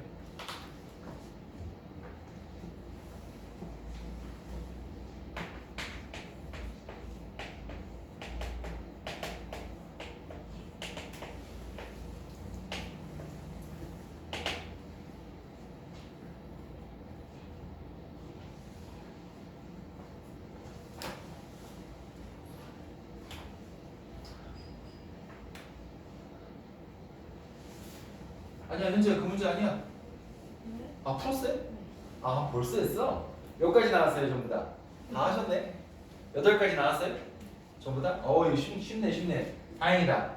아니야, 현재 그 문제 아니야? 네? 풀었어요? 벌써 했어? 몇 가지 나왔어요, 전부 다? 다 하셨네? 8가지 나왔어요? 전부 다? 이거 쉽네. 다행이다.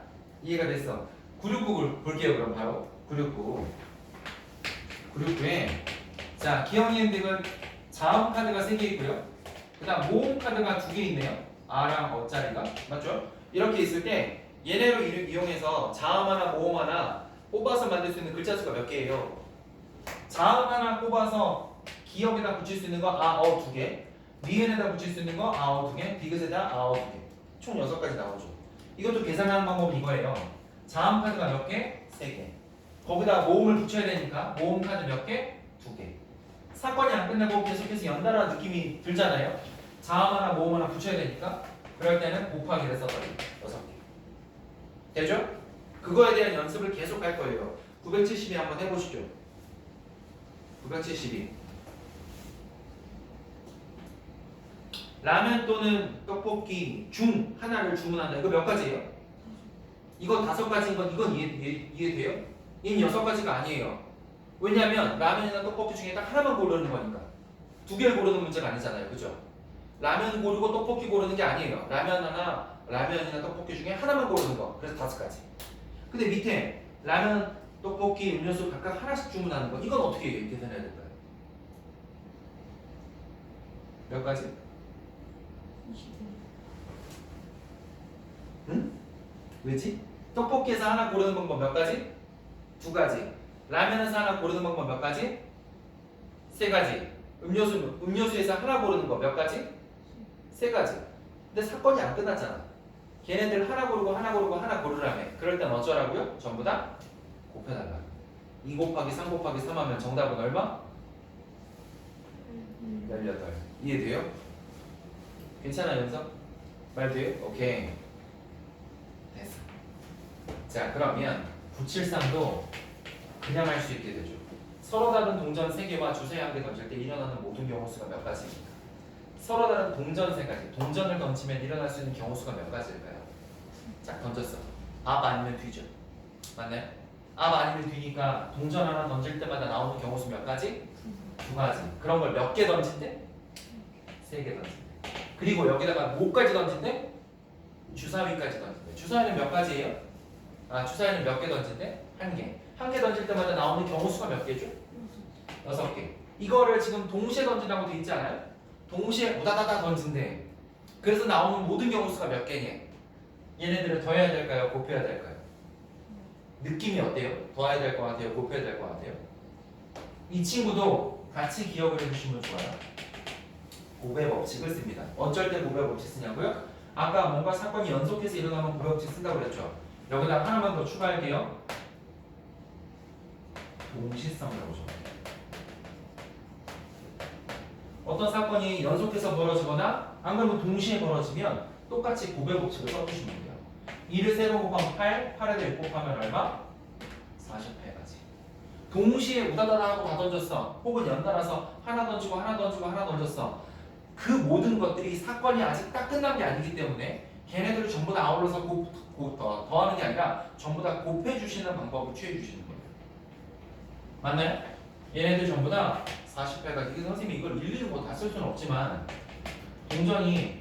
이해가 됐어. 969를 볼게요, 그럼 바로. 969에 자, 기억니은들은 자음 카드가 3개 있고요. 그 다음 모음 카드가 2개 있네요. 아랑 어짜리가. 맞죠? 이렇게 있을 때 얘네를 이용해서 자음 하나, 모음 하나 뽑아서 만들 수 있는 글자 수가 몇 개예요? 자음 하나 뽑아서 기억에다 붙일 수 있는 거 아어 2개, 니은에다 붙일 수 있는 거 아어 2개, 디귿에다 아어 2개. 총 6가지 나오죠. 이것도 계산하는 방법은 이거예요. 자음 카드가 몇 개? 3개. 거기다 모음을 붙여야 되니까 모음 카드 몇 개? 2개. 사건이 안 끝나고 계속해서 연달아 느낌이 들잖아요. 자음 하나, 모음 하나 붙여야 되니까 그럴 때는 곱하기를 써버리고 6개. 되죠? 그거에 대한 연습을 계속 할 거예요. 972 한번 해보시죠. 972. 라면 또는 떡볶이 중 하나를 주문한다. 이거 몇 가지예요? 이거 5가지인 건 이건 이해돼요? 얘는 6가지가 아니에요. 왜냐하면 라면이나 떡볶이 중에 딱 하나만 고르는 거니까. 2개를 고르는 문제가 아니잖아요. 그죠? 라면 고르고 떡볶이 고르는 게 아니에요. 라면이나 떡볶이 중에 하나만 고르는 거. 그래서 5가지. 근데 밑에 라면, 떡볶이, 음료수 각각 하나씩 주문하는 거 이건 어떻게 계산해야 될까요? 몇 가지? 왜지? 떡볶이에서 하나 고르는 방법 몇 가지? 두 가지. 라면에서 하나 고르는 방법 몇 가지? 세 가지. 음료수에서 하나 고르는 거 몇 가지? 세 가지. 근데 사건이 안 끝났잖아. 걔네들 하나 고르고 하나 고르고 하나 고르라며. 그럴 땐 어쩌라고요? 전부 다 곱해달라. 2 곱하기 3 곱하기 3 하면 정답은 얼마? 18. 이해돼요? 괜찮아요, 연석? 말 돼요? 오케이. 됐어. 자, 그러면 973도 그냥 할 수 있게 되죠. 서로 다른 동전 3개와 주사위 1개 던질 때 일어나는 모든 경우 수가 몇 가지입니까? 서로 다른 동전 3가지. 동전을 던지면 일어날 수 있는 경우 수가 몇 가지일까요? 자, 던졌어. 앞 아니면 뒤죠. 맞나요? 앞 아니면 뒤니까 동전 하나 던질 때마다 나오는 경우 수 몇 가지? 두 가지. 그런 걸 몇 개 던진대? 3개 던진대. 그리고 여기다가 뭐까지 던진대? 주사위까지 던진대. 주사위는 몇 가지예요? 아, 주사위는 몇 개 던진대? 1개. 1개 던질 때마다 나오는 경우 수가 몇 개죠? 6개. 이거를 지금 동시에 던진다고 돼 있지 않아요? 동시에 우다다다 던진대. 그래서 나오는 모든 경우 수가 몇 개냐? 얘네들을 더해야 될까요? 곱해야 될까요? 느낌이 어때요? 더해야 될 것 같아요? 곱해야 될 것 같아요? 이 친구도 같이 기억을 해주시면 좋아요. 곱의 법칙을 씁니다. 어쩔 때 곱의 법칙 쓰냐고요? 아까 뭔가 사건이 연속해서 일어나면 곱의 법칙 쓴다고 그랬죠? 여기다 하나만 더 추가할게요. 동시성이라고 적어요. 어떤 사건이 연속해서 벌어지거나 안 그러면 동시에 벌어지면 똑같이 곱의 법칙을 써주시면 돼요. 2를 3로 곱하면 8, 8에다 6 곱하면 얼마? 48가지. 동시에 우다다다 하고 다 던졌어. 혹은 연달아서 하나 던지고 하나 던지고 하나 던졌어. 그 모든 것들이 사건이 아직 딱 끝난 게 아니기 때문에 걔네들을 전부 다 아울러서 더하는 게 아니라 전부 다 곱해주시는 방법을 취해주시는 거예요. 맞나요? 얘네들 전부 다 48가지. 이게 선생님이 이걸 일일이 뭐 다 쓸 수는 없지만 동전이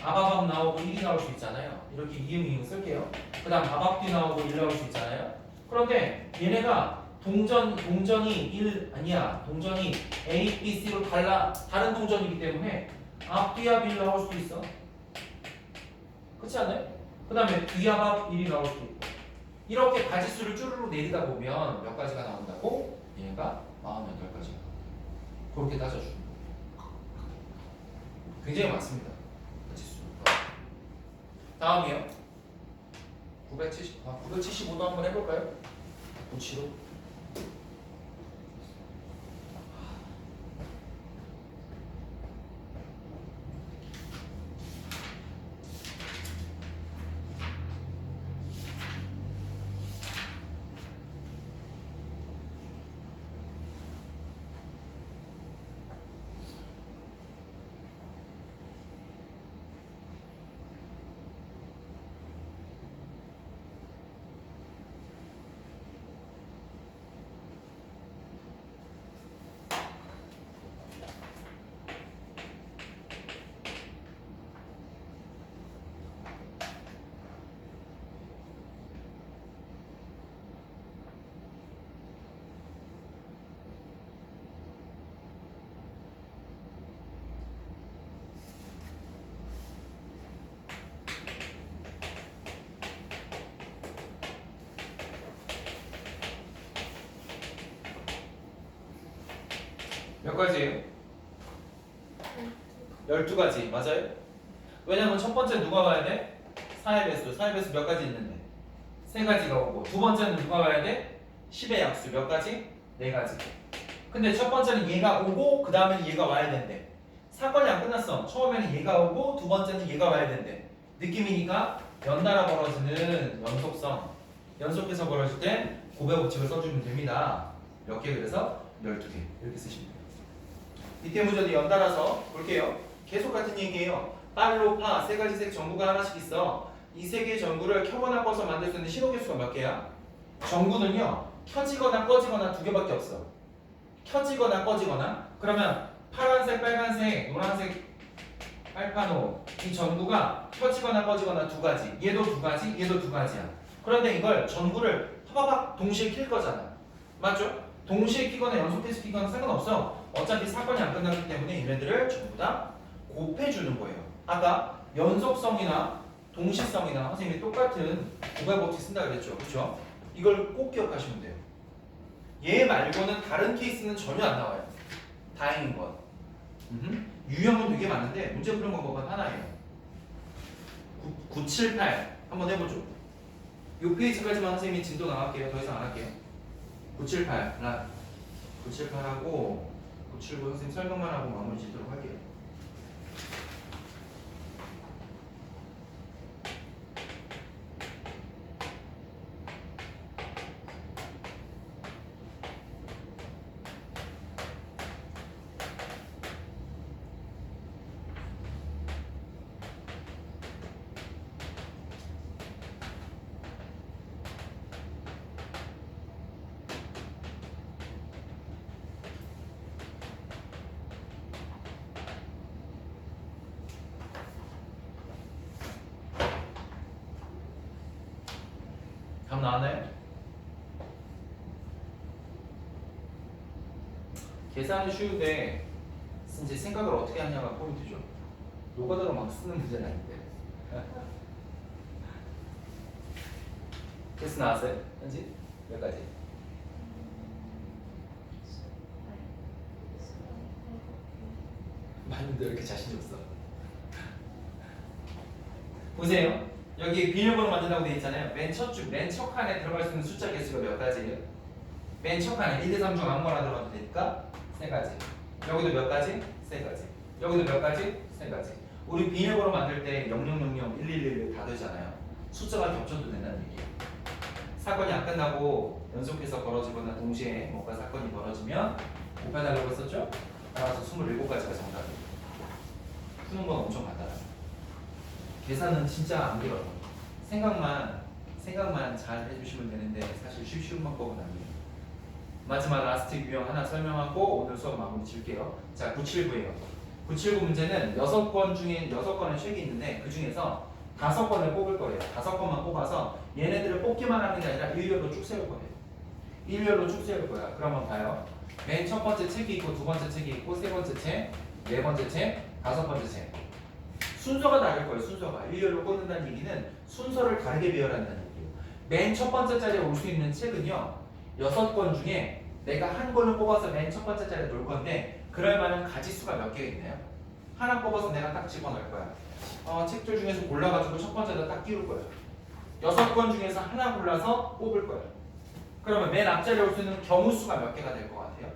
아바밥 나오고 1이 나올 수 있잖아요. 이렇게 이응 쓸게요. 그 다음 아밥뒤 나오고 1 나올 수 있잖아요. 그런데 얘네가 동전이 1 아니야. 동전이 A, B, C로 다른 동전이기 때문에 앞뒤압 1 나올 수도 있어. 그렇지 않나요? 그 다음에 뒤압 1이 나올 수도 있고. 이렇게 가지수를 쭈루루 내리다 보면 몇 가지가 나온다고? 얘가 48가지가. 그렇게 따져주는 거예요. 굉장히 많습니다. 가지수. 다음이요. 975도 한번 해볼까요? 975. 몇 가지예요? 12가지 맞아요? 왜냐면 첫 번째 누가 와야 돼? 4의 배수. 4의 배수 몇 가지 있는데? 3가지가 오고 두 번째는 누가 와야 돼? 10의 약수 몇 가지? 4가지. 근데 첫 번째는 얘가 오고 그 다음에는 얘가 와야 된대. 사건이 안 끝났어. 처음에는 얘가 오고 두 번째는 얘가 와야 된대. 느낌이니까 연달아 벌어지는 연속성. 연속해서 벌어질 때 곱의 법칙을 써주면 됩니다. 몇 개 그래서? 12개. 이렇게 쓰시면 돼요. 밑에 문제도 연달아서 볼게요. 계속 같은 얘기예요. 빨로 파 3가지 색 전구가 하나씩 있어. 이 3개의 전구를 켜거나 꺼서 만들 수 있는 신호 개수가 몇 개야? 전구는요 켜지거나 꺼지거나 2개밖에 없어. 켜지거나 꺼지거나. 그러면 파란색, 빨간색, 노란색, 빨간호 이 전구가 켜지거나 꺼지거나 2가지. 얘도 2가지, 얘도 2가지야. 그런데 이걸 전구를 파바박 동시에 킬 거잖아. 맞죠? 동시에 키거나 연속해서 키거나 상관없어. 어차피 사건이 안 끝났기 때문에 얘네들을 전부 다 곱해주는 거예요. 아까 연속성이나 동시성이나 선생님이 똑같은 고발 법칙 쓴다 그랬죠. 그렇죠? 이걸 꼭 기억하시면 돼요. 얘 말고는 다른 케이스는 전혀 안 나와요. 다행인 건. 유형은 되게 많은데 문제 푸는 방법은 하나예요. 9, 7, 8 한번 해보죠. 이 페이지까지만 선생님이 진도 나갈게요. 더 이상 안 할게요. 9, 7, 8 9, 7, 8하고 9, 7, 9 선생님 설명만 하고 마무리 짓도록 할게요. 답 나왔나요? 계산은 쉬운데 이제 생각을 어떻게 하냐가 포인트죠. 노가다로 막 쓰는 문제는 아닌데. 테스트 나왔어요? 현지? 몇 가지? 맞는데 왜 이렇게 자신이 없어? 보세요. 여기 비밀번호 만든다고 되어 있잖아요. 맨 첫 줄, 맨 첫 칸에 들어갈 수 있는 숫자 개수가 몇 가지예요? 맨 첫 칸에 1, 2, 3 중 아무거나 들어가도 되니까 세 가지. 여기도 몇 가지? 세 가지. 여기도 몇 가지? 세 가지. 우리 비밀번호 만들 때 0000, 1111 다 되잖아요. 숫자가 겹쳐도 된다는 얘기예요. 사건이 안 끝나고 연속해서 벌어지거나 동시에 뭔가 사건이 벌어지면 곱해달라고 했었죠? 따라서 27가지가 정답이에요. 푸는 건 엄청 간단해요. 계산은 진짜 안 길어요. 생각만 잘 해주시면 되는데 사실 쉬운 방법은 아니에요. 마지막 라스트 유형 하나 설명하고 오늘 수업 마무리 질게요. 자, 979예요. 979 문제는 6권 중에 6권의 책이 있는데 그 중에서 5권을 뽑을 거예요. 5권만 뽑아서 얘네들을 뽑기만 하는 게 아니라 일렬로 쭉 세울 거예요. 일렬로 쭉 세울 거야. 그러면 봐요. 맨 첫 번째 책이 있고 두 번째 책이 있고 세 번째 책, 네 번째 책, 다섯 번째 책. 순서가 다를 거예요. 순서가. 일렬로 꽂는다는 얘기는 순서를 다르게 배열한다는 얘기예요. 맨 첫 번째 자리에 올 수 있는 책은요. 6권 중에 내가 한 권을 뽑아서 맨 첫 번째 자리에 놓을 건데 그럴 만한 가지수가 몇 개 있나요? 하나 뽑아서 내가 딱 집어넣을 거야. 책들 중에서 골라가지고 첫 번째다 딱 끼울 거야. 6권 중에서 하나 골라서 뽑을 거야. 그러면 맨 앞자리에 올 수 있는 경우 수가 몇 개가 될 것 같아요?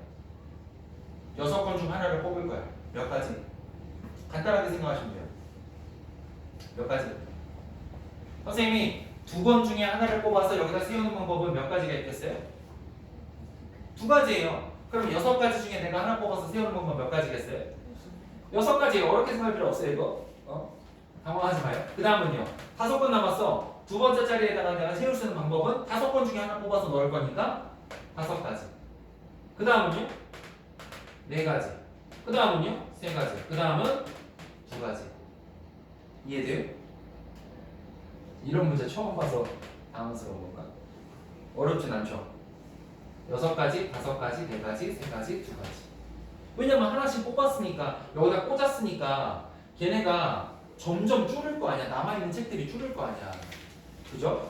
6권 중 하나를 뽑을 거야. 몇 가지? 간단하게 생각하시면 돼요. 몇 가지? 선생님이 2권 중에 하나를 뽑아서 여기다 세우는 방법은 몇 가지가 있겠어요? 2가지예요. 그럼 6가지 중에 내가 하나 뽑아서 세우는 방법은 몇 가지겠어요? 6가지예요. 어렵게 생각할 필요 없어요, 이거. 당황하지 마요. 그 다음은요. 5권 남았어. 두 번째 자리에다가 내가 세울 수 있는 방법은 5권 중에 하나 뽑아서 넣을 거니까 5가지. 그 다음은요? 4가지. 그 다음은요? 3가지. 그 다음은 2가지. 이해돼요? 이런 문제 처음 봐서 당황스러운 건가? 어렵진 않죠? 6가지, 5가지, 4가지, 3가지, 2가지. 왜냐면 하나씩 뽑았으니까 여기다 꽂았으니까 걔네가 점점 줄을 거 아니야. 남아있는 책들이 줄을 거 아니야. 그죠?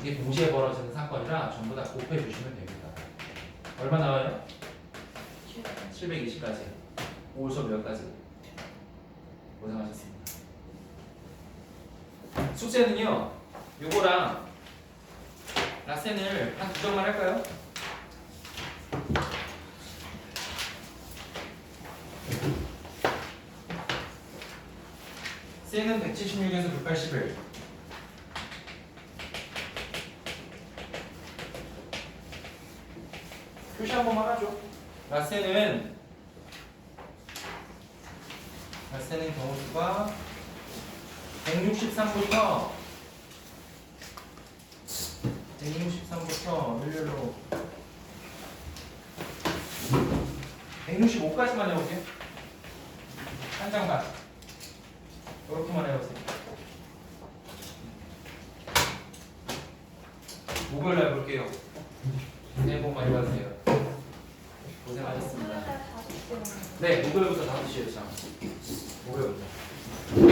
이게 동시에 벌어지는 사건이라 전부 다 곱해주시면 됩니다. 얼마 나와요? 720까지. 올 수업 몇 가지? 고생하셨습니다. 숙제는요. 요거랑 라센을 한 2점만 할까요? 셀은 176에서 181. 표시 한 번만 하죠. 라센은 경우수가 163부터 일렬로 165까지만 해볼게요. 한 장만. 이렇게만 해보세요. 목요일날 볼게요. 새해 복 많이 받으세요. 고생하셨습니다. 네, 목요일부터 5시에요. 목요일부터.